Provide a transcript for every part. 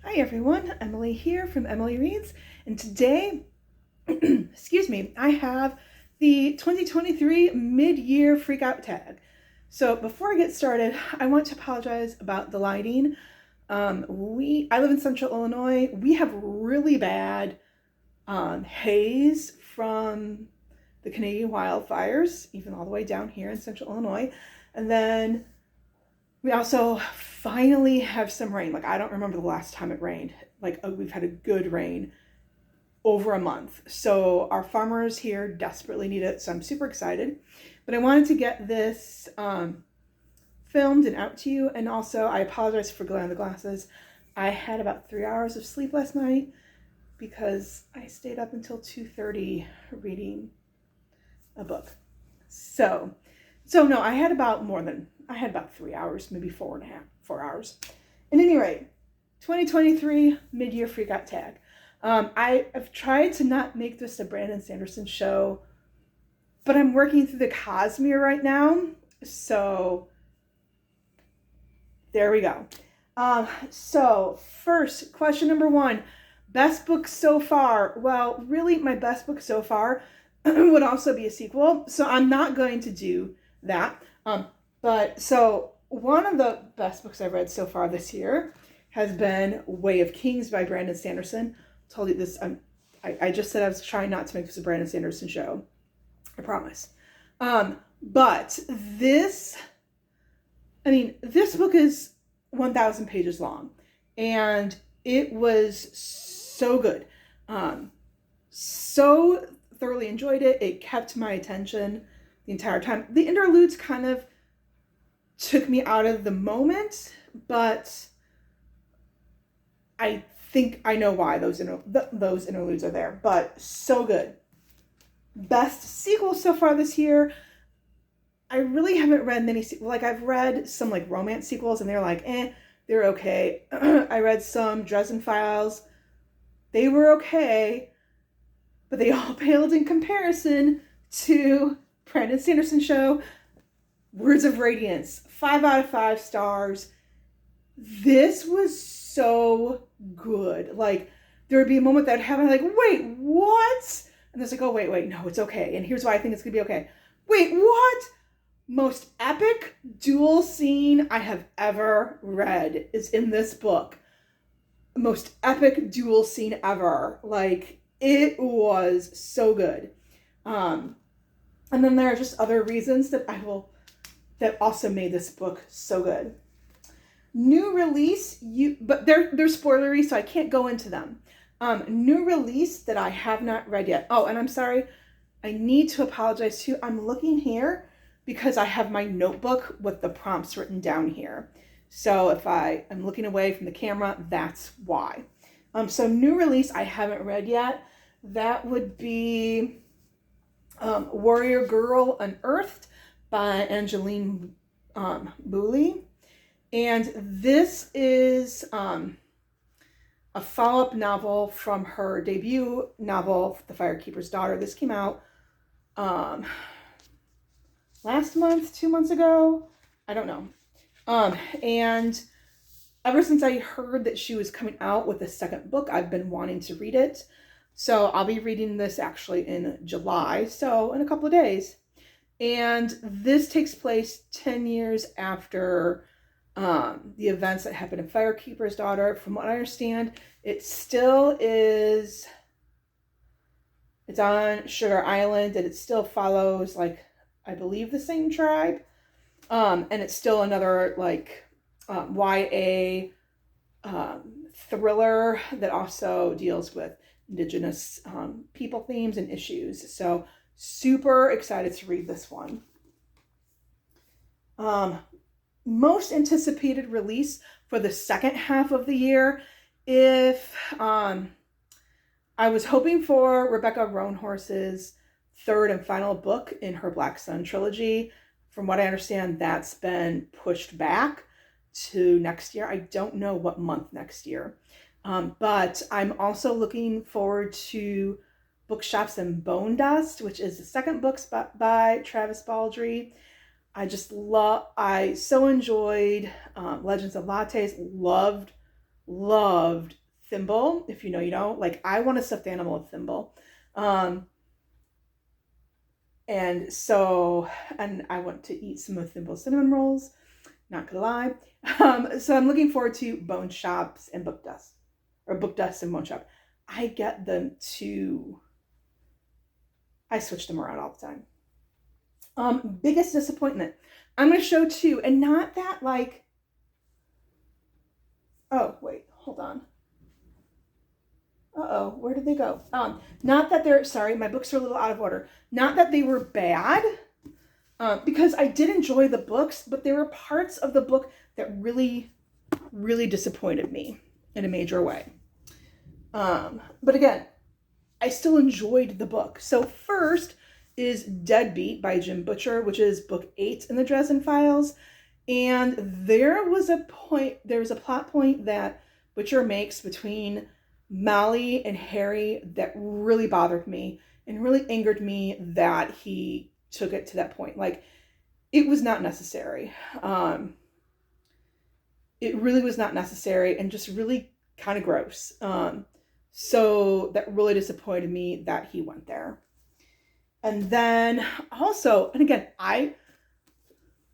Hi everyone, Emily here from Emily Reads, and today, excuse me, I have the 2023 mid-year freakout tag. So before I get started, I want to apologize about the lighting. I live in Central Illinois. We have really bad haze from the Canadian wildfires, even all the way down here in Central Illinois, and then we also finally have some rain. Like, I don't remember the last time it rained. We've had a good rain over a month. So our farmers here desperately need it. So I'm super excited. But I wanted to get this filmed and out to you. And also, I apologize for glare on the glasses. I had about 3 hours of sleep last night because I stayed up until 2:30 reading a book. So no, I had about 3 hours, maybe 4 hours. At any rate, 2023 mid-year freakout tag. I have tried to not make this a Brandon Sanderson show, but I'm working through the Cosmere right now, so there we go. So first, question number one, best book so far. Well, really, my best book so far would also be a sequel, so I'm not going to do that. But so one of the best books I've read so far this year has been Way of Kings by Brandon Sanderson. I told you this. I just said I was trying not to make this a Brandon Sanderson show. I promise. But this book is 1,000 pages long, and it was so good. So thoroughly enjoyed it. It kept my attention the entire time. The interludes kind of took me out of the moment, but I think I know why those interludes are there. But so good. Best sequel so far this year. I really haven't read many like I've read some like romance sequels and they're like, they're okay. I read some Dresden Files. They were okay, but they all paled in comparison to Brandon Sanderson show, Words of Radiance. 5 out of 5 stars. This was so good. Like, there would be a moment that I'd have, like, wait, what? And there's like, oh, wait, no, it's okay. And here's why I think it's gonna be okay. Wait, what? Most epic duel scene I have ever read is in this book. Most epic duel scene ever. Like, it was so good. And then there are just other reasons that also made this book so good. New release, but they're spoilery, so I can't go into them. New release that I have not read yet. Oh, and I'm sorry, I need to apologize too. I'm looking here because I have my notebook with the prompts written down here. So if I am looking away from the camera, that's why. So new release I haven't read yet. That would be Warrior Girl Unearthed by Angeline Boulley. And this is a follow-up novel from her debut novel, The Firekeeper's Daughter. This came out last month, 2 months ago. I don't know. And ever since I heard that she was coming out with a second book, I've been wanting to read it. So I'll be reading this actually in July, so in a couple of days. And this takes place 10 years after the events that happened in Firekeeper's Daughter. From what I understand, it still is, it's on Sugar Island, and it still follows, like, I believe the same tribe. And it's still another, like, YA thriller that also deals with Indigenous people themes and issues. So super excited to read this one. Most anticipated release for the second half of the year. If I was hoping for Rebecca Roanhorse's third and final book in her Black Sun trilogy. From what I understand, that's been pushed back to next year. I don't know what month next year. But I'm also looking forward to Bookshops and Bone Dust, which is the second book by Travis Baldree. I so enjoyed Legends of Lattes, loved loved Thimble. If you know, you know. Like, I want a stuffed animal of Thimble. And so, and I want to eat some of Thimble's cinnamon rolls. Not gonna lie. So I'm looking forward to Bone Shops and Book Dust, or Book Dust and Bone Shop. I get them too. I switch them around all the time. Biggest disappointment. I'm gonna show two, and not that like. Oh wait, hold on. Uh-oh, where did they go? Not that they're, sorry, my books are a little out of order. Not that they were bad, because I did enjoy the books, but there were parts of the book that really, really disappointed me in a major way. But again, I still enjoyed the book. So first is Deadbeat by Jim Butcher, which is book 8 in the Dresden Files. And there was a plot point that Butcher makes between Molly and Harry that really bothered me and really angered me that he took it to that point. Like, it was not necessary. It really was not necessary and just really kind of gross. So that really disappointed me that he went there. And then also, and again,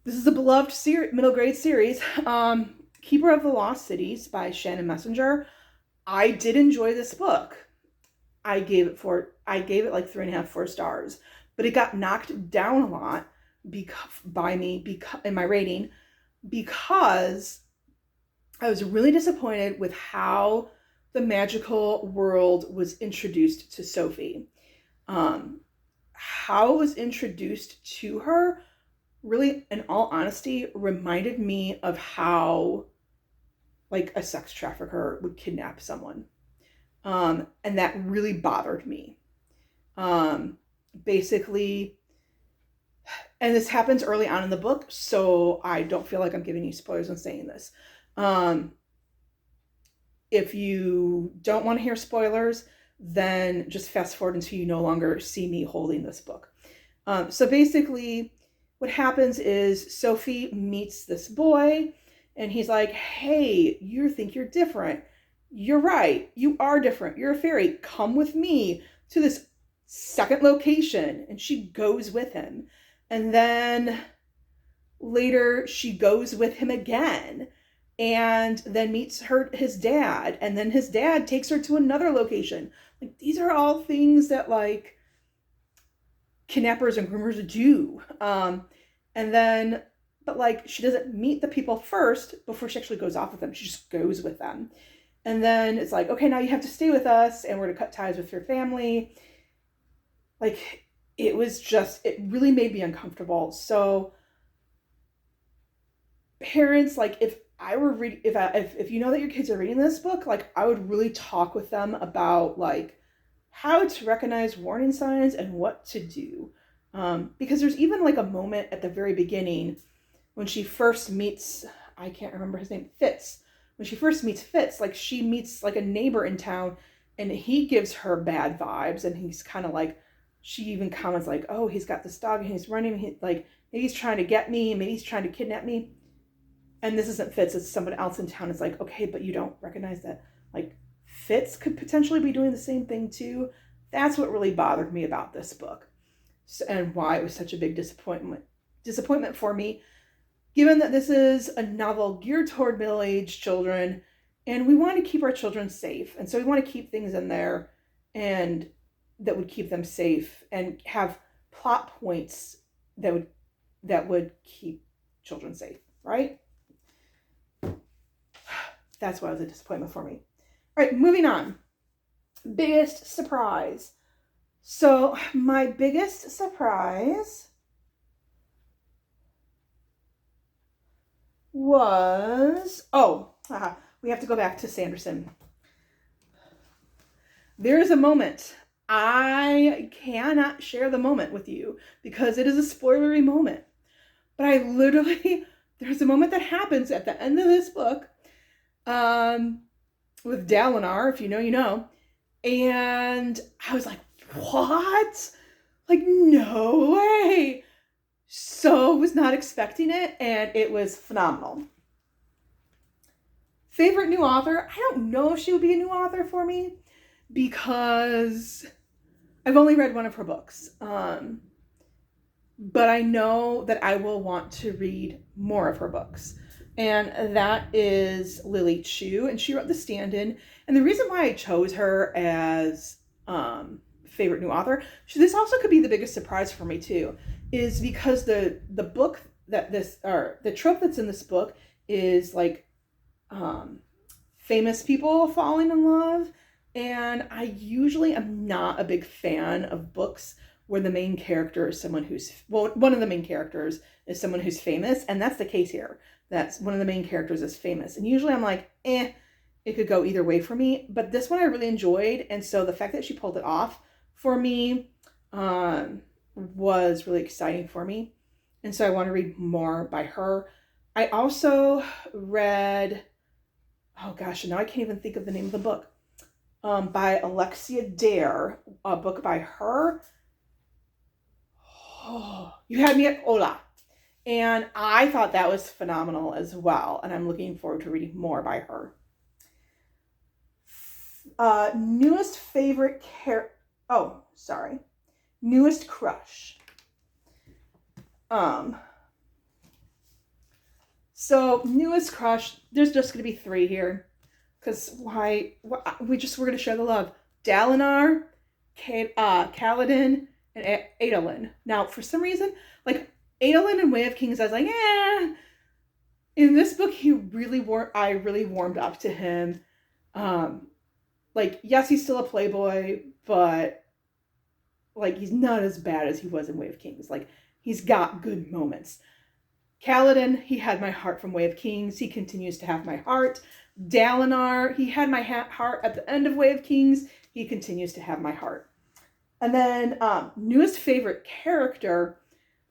this is a beloved middle grade series, Keeper of the Lost Cities by Shannon Messenger. I did enjoy this book. I gave it like 3.5, 4 stars, but it got knocked down a lot by me in my rating, because I was really disappointed with how the magical world was introduced to Sophie. How it was introduced to her really, in all honesty, reminded me of how like a sex trafficker would kidnap someone. And that really bothered me. Basically, and this happens early on in the book, so I don't feel like I'm giving you spoilers when saying this. If you don't want to hear spoilers, then just fast forward until you no longer see me holding this book. So basically, what happens is Sophie meets this boy, and he's like, hey, you think you're different. You're right. You are different. You're a fairy. Come with me to this second location. And she goes with him. And then later she goes with him again, and then meets his dad. And then his dad takes her to another location. Like, these are all things that like kidnappers and groomers do. And then, but like, she doesn't meet the people first before she actually goes off with them. She just goes with them. And then it's like, okay, now you have to stay with us and we're going to cut ties with your family. Like, it really made me uncomfortable. So parents, like, if you know that your kids are reading this book, like, I would really talk with them about like how to recognize warning signs and what to do. Because there's even like a moment at the very beginning when she first meets, I can't remember his name, Fitz. When she first meets Fitz, like, she meets like a neighbor in town, and he gives her bad vibes, and he's kind of like, she even comments like, oh, he's got this dog and he's running, maybe he's trying to get me, maybe he's trying to kidnap me. And this isn't Fitz, it's someone else in town. It's like, okay, but you don't recognize that like Fitz could potentially be doing the same thing too. That's what really bothered me about this book, and why it was such a big disappointment for me, given that this is a novel geared toward middle-aged children, and we want to keep our children safe. And so we want to keep things in there and that would keep them safe, and have plot points that would keep children safe, right? That's why it was a disappointment for me. All right, moving on. Biggest surprise. So my biggest surprise was, we have to go back to Sanderson. There is a moment. I cannot share the moment with you because it is a spoilery moment. But there's a moment that happens at the end of this book, with Dalinar, if you know, you know. And I was like, what? Like, no way. So was not expecting it, and it was phenomenal. Favorite new author? I don't know if she would be a new author for me because I've only read one of her books. But I know that I will want to read more of her books. And that is Lily Chu, and she wrote The Stand-In. And the reason why I chose her as favorite new author, this also could be the biggest surprise for me too, is because the book that this, or the trope that's in this book is like famous people falling in love. And I usually am not a big fan of books where the main character is someone who's, well, one of the main characters is someone who's famous, and that's the case here. That's one of the main characters is famous. And usually I'm like, it could go either way for me. But this one I really enjoyed, and so the fact that she pulled it off for me was really exciting for me. And so I want to read more by her. I also read, oh gosh, now I can't even think of the name of the book, by Alexia Dare, a book by her. Oh, You Had Me at Hola. And I thought that was phenomenal as well. And I'm looking forward to reading more by her. Newest crush. So newest crush, there's just going to be 3 here. Because we're going to share the love. Dalinar, Kaladin, and Adolin. Now, for some reason, like Adolin in Way of Kings, I was like, In this book, I really warmed up to him. Like, yes, he's still a playboy, but like he's not as bad as he was in Way of Kings. Like, he's got good moments. Kaladin, he had my heart from Way of Kings. He continues to have my heart. Dalinar, he had my heart at the end of Way of Kings. He continues to have my heart. And then newest favorite character,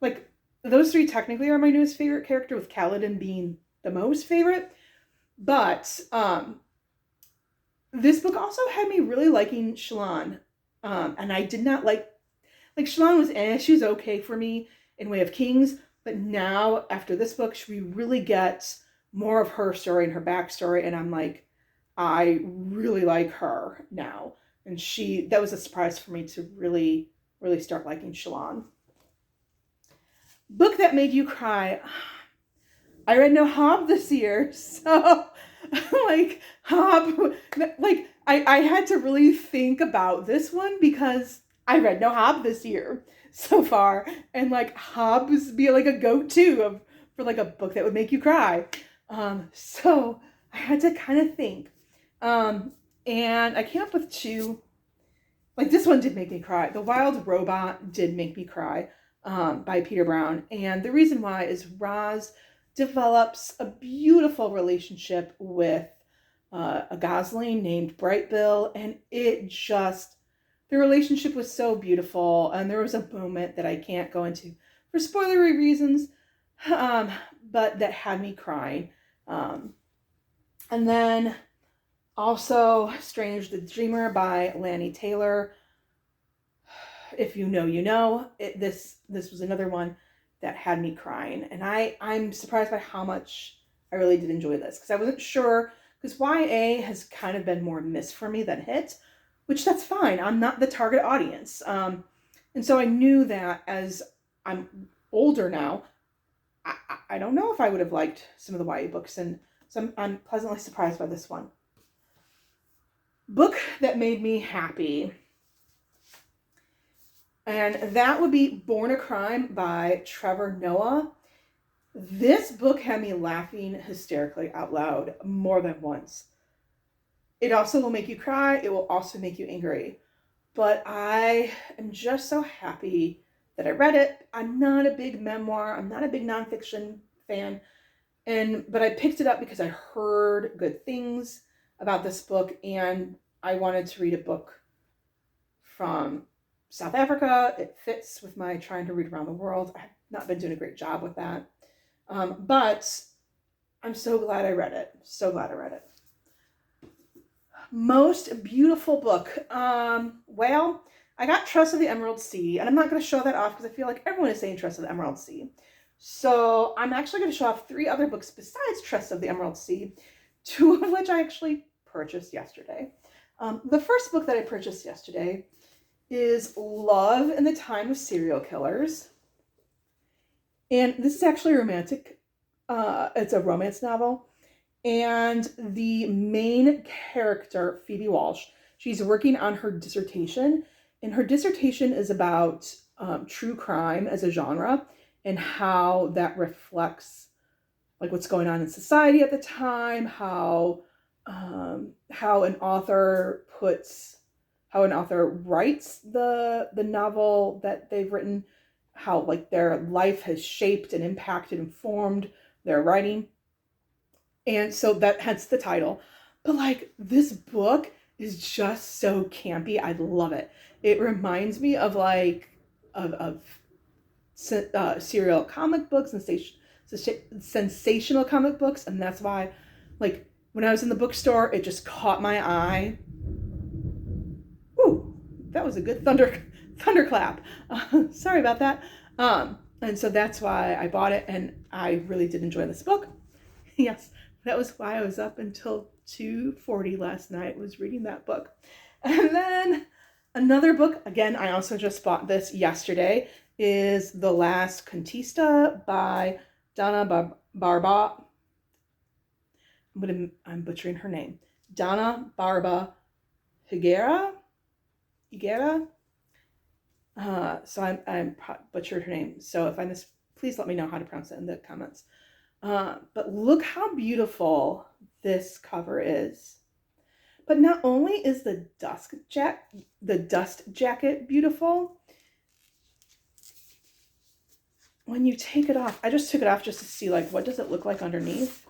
like those 3 technically are my newest favorite character, with Kaladin being the most favorite. But this book also had me really liking Shallan. And I did not like Shallan was, she was okay for me in Way of Kings. But now, after this book, we really get more of her story and her backstory. And I'm like, I really like her now. And that was a surprise for me to really, really start liking Shallan. Book that made you cry. I read no Hob this year. So, like, Hob, like, I had to really think about this one because I read no Hob this year so far. And, like, Hobbs be, like, a go-to for, like, a book that would make you cry. So I had to kind of think. And I came up with 2. Like, this one did make me cry. The Wild Robot did make me cry, by Peter Brown. And the reason why is Roz develops a beautiful relationship with a gosling named Brightbill. And the relationship was so beautiful. And there was a moment that I can't go into for spoilery reasons, but that had me crying. And then also Strange the Dreamer by Lanny Taylor. If you know, you know. This was another one that had me crying. And I'm surprised by how much I really did enjoy this. Because I wasn't sure, because YA has kind of been more miss for me than hit. Which that's fine. I'm not the target audience. And so I knew that as I'm older now, I don't know if I would have liked some of the YA books. And so I'm pleasantly surprised by this one. Book that made me happy. And that would be Born a Crime by Trevor Noah. This book had me laughing hysterically out loud more than once. It also will make you cry. It will also make you angry. But I am just so happy that I read it. I'm not a big memoir. I'm not a big nonfiction fan. But I picked it up because I heard good things about this book. And I wanted to read a book from South Africa. It fits with my trying to read around the world. I have not been doing a great job with that. But I'm so glad I read it. So glad I read it. Most beautiful book. Well, I got Trust of the Emerald Sea, and I'm not going to show that off because I feel like everyone is saying Trust of the Emerald Sea. So I'm actually going to show off 3 other books besides Trust of the Emerald Sea. two of which I actually purchased yesterday. The first book that I purchased yesterday is Love in the Time of Serial Killers. And this is actually romantic. It's a romance novel. And the main character, Phoebe Walsh, she's working on her dissertation. And her dissertation is about true crime as a genre and how that reflects like what's going on in society at the time, how an author writes the novel that they've written, how like their life has shaped and impacted and formed their writing. And so that hence the title. But like this book is just so campy. I love it. It reminds me of like of serial comic books and sensational comic books, and that's why like when I was in the bookstore it just caught my eye. Ooh, that was a good thunderclap. Sorry about that. And so that's why I bought it, and I really did enjoy this book. Yes, that was why I was up until 2:40 last night, was reading that book. And then another book, again, I also just bought this yesterday, is The Last Contista by Donna Barba. I'm butchering her name. Donna Barba Higuera. So I'm butchered her name. So if I miss, please let me know how to pronounce it in the comments. But look how beautiful this cover is. But not only is the dust jacket beautiful, when you take it off, I just took it off just to see like what does it look like underneath.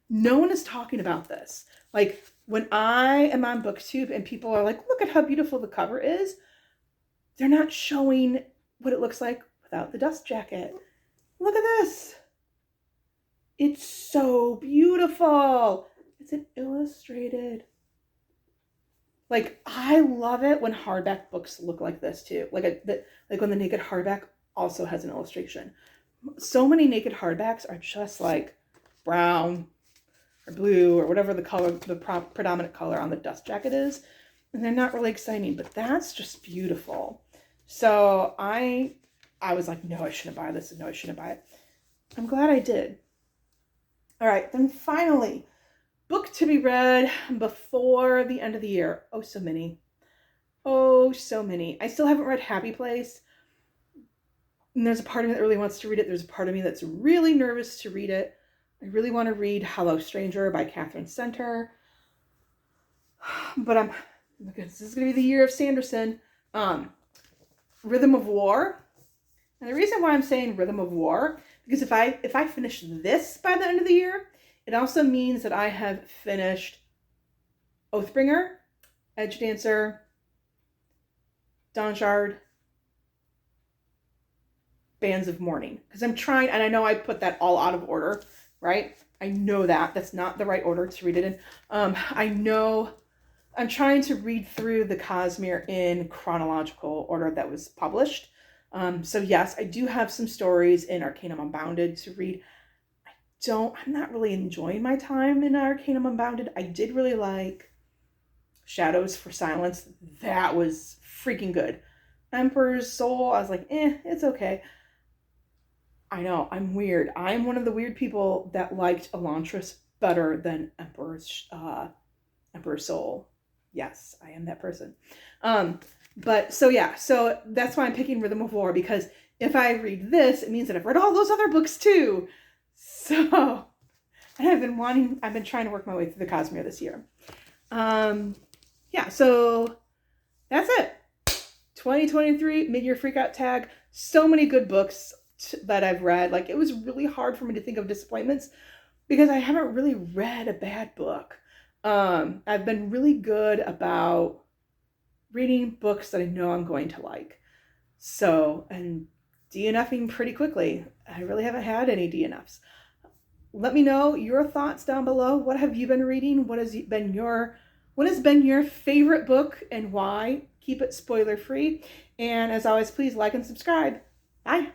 No one is talking about this. Like when I am on BookTube and people are like, look at how beautiful the cover is, they're not showing what it looks like without the dust jacket. Look at this. It's so beautiful. It's an illustrated. Like I love it when hardback books look like this too. Like when the naked hardback also has an illustration. So many naked hardbacks are just like brown or blue or whatever the color, the predominant color on the dust jacket is. And they're not really exciting, but that's just beautiful. So I was like, no, I shouldn't buy this. And no, I shouldn't buy it. I'm glad I did. All right, then finally, book to be read before the end of the year. Oh, so many. Oh, so many. I still haven't read Happy Place. And there's a part of me that really wants to read it. There's a part of me that's really nervous to read it. I really want to read Hello Stranger by Catherine Center. But this is going to be the year of Sanderson. Rhythm of War. And the reason why I'm saying Rhythm of War, because if I finish this by the end of the year, it also means that I have finished Oathbringer, Edge Dancer, Dawnshard, Bands of Mourning. Because I'm trying, and I know I put that all out of order, right? I know that's not the right order to read it in. I know I'm trying to read through the Cosmere in chronological order that was published. So yes, I do have some stories in Arcanum Unbounded to read. I'm not really enjoying my time in Arcanum Unbounded. I did really like Shadows for Silence. That was freaking good. Emperor's Soul, I was like, it's okay. I know, I'm weird. I'm one of the weird people that liked Elantris better than Emperor's Soul. Yes, I am that person. But so yeah, so that's why I'm picking Rhythm of War, because if I read this, it means that I've read all those other books too. So, and I've been trying to work my way through the Cosmere this year. Yeah, so that's it. 2023 mid-year freakout tag. So many good books that I've read. Like it was really hard for me to think of disappointments because I haven't really read a bad book. I've been really good about reading books that I know I'm going to like. So, and DNFing pretty quickly. I really haven't had any DNFs. Let me know your thoughts down below. What have you been reading? What has been your favorite book and why? Keep it spoiler free. And as always, please like and subscribe. Bye.